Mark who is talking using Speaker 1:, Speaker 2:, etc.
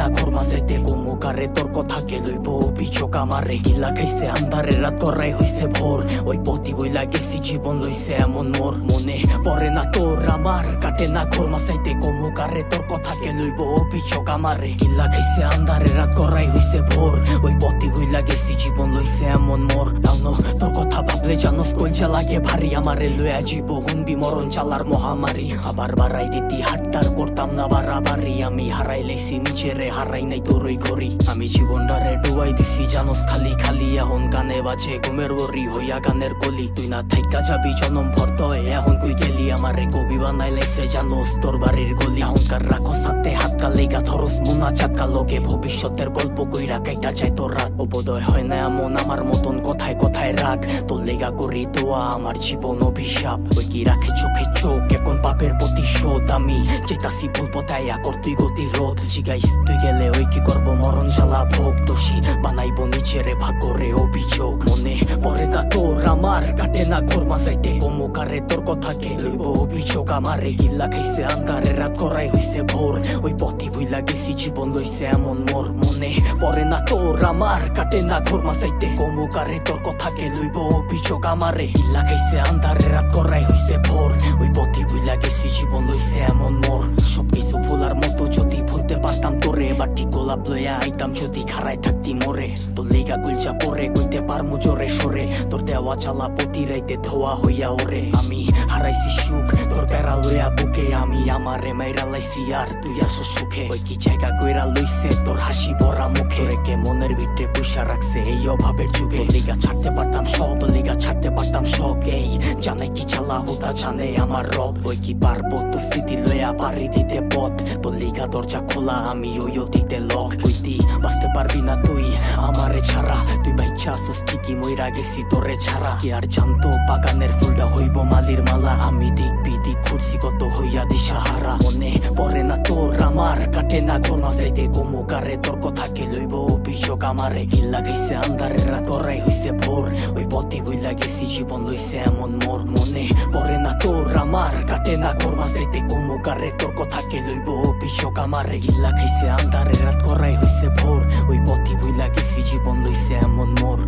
Speaker 1: না ঘর মাঝেতে কুমুকারে তোর কথাকে লইব অভিযোগ আমারে গিলা খাইছে আন্ধারে রাত করাই হইছে ভোর ওই পতি বইলা গেছি জীবন লইছে এমন মোর মনে পড়ে না তোর আমার কাটে না ঘর মাঝেতে কুমুকারে তোর কথাকে লইব অভিযোগ আমারে গিলা খাইছে আন্ধারে রাত করাই হইছে ভোর ওই পতি বইলা গেছি জীবন লইছে এমন মোর দাউনো তোর কথা ভাবলে জানোস কলজা লাগে ভারী আমারে লইয়া জীব হুনবি মরণ চালার মহামারী আবার বাড়াই দিতি হাট্টার করতাম না বাড়াবাড়ি আমি হারাই লেছি নিজেরে হারাই নাই তোর ওই ঘড়ি আমি জীবনটারে ডুবাই দিছি জানোস খালি খালি এখন গানে বাজে ঘুমের ওরি হইয়া গানের কলি তুই না থাইকা যাবি জনম ভর্ত এখন কই গেলি আমারে কবি বানাই লাইছে জানোস তোর বাড়ির গলি এখনকার রাখো সাথে হাত কালেগা ধরস মুনা চাকা লোকে ভবিষ্যতের গল্প কইরা কাইটা যায় তোর রাত বোধয় হয় না এমন আমার মতন কথায় কথায় রাগ তোর লেগা করি দোয়া আমার জীবন অভিশাপ ওই কি রাখে চোখে চোখ এখন পাপের প্রতিশোধ আমি চেতাসি ভুল পথাইয়া করতুই গতিরোধ জিগাইস তুই গেলে ওই কি করবো মরণ জ্বালা ভোগ দোষী বানাইব নিজেরে ভাগ্যরে অভিযোগ মনে পড়ে না তোর আমার কাটে না ঘর মাঝাইতে কমুকারে তোর কথাকে লইব অভিযোগ আমারে গিল্লা খাইছে আন্ধারে রাত করাই হইছে ভোর ওই পথি ভুইলা গেছি জীবন লইছে এমন মোর মনে পড়ে না তোর আমার কাটে না ঘর মাঝাইতে কমুকারে তোর কথাকে লইব অভিযোগ আমারে গিল্লা খাইছে আন্ধারে রাত করাই হইছে ভোর ওই পথি ভুইলা গেছি জীবন লইছে এমন মোর সবকিছু ভুলার মতো যদি ভুলতে পারতাম তোরে বাটি গোলাপ লইয়া আইতাম যদি খারাই থাকতি মোরে তোর লেগা গুলচা পরে কইতে পারমু জোরে সরে তোর দেওয়া জ্বালা প্রতি রাইতে ধোয়া হইয়া ওরে আমি হারাইছি সুখ তোর বেড়া লইয়া বুকে আমি আমারে মাইরা লাইছি আর তুই আসো সুখে ওই কি জায়গা কইরা লইছে তোর হাসি ভরা মুখে রেখে মনের ভিতরে পয়সা রাখছে এই অভাবের যুগে লিগা ছাড়তে পারতাম সব লিগা ছাড়তে পারতাম শখ এই জানে কি চালা হুদা জানে আমার রব ওই কি পারবো তো স্মৃতি লইয়া পারি দিতে পথ তোর লিগা দরজা খোলা আমি ওইও দিতে লক কইতি বাঁচতে পারবি না তুই আমারে ছাড়া তুই বাইচ্ছা আসুস ঠিকই মইরা গেছি তোরে ছাড়া কি আর জানতো বাগানের ফুলটা হইব মালির মালা আমি দিক বিদিক ঘুরছি কত হইয়া দিশাহারা মনে পড়ে না তোর আমার কাটে না ঘর মাঝাইতে কমুকারে তোর কথাকে লইব অভিযোগ আমারে গিল্লা গাইছে আন্ধারে রাত করাই হইছে ভোর ওই পথি বইলা গেছি জীবন লইছে এমন মোর মনে পড়ে না তোর আমার কাটে না ঘর মাঝাইতে কমুকারে তোর কথাকে লইব অভিযোগ আমারে গিল্লা খাইছে আন্ধারে রাত করাই হইছে ভোর ওই পথি বইলা গেছি জীবন লইছে এমন মোর।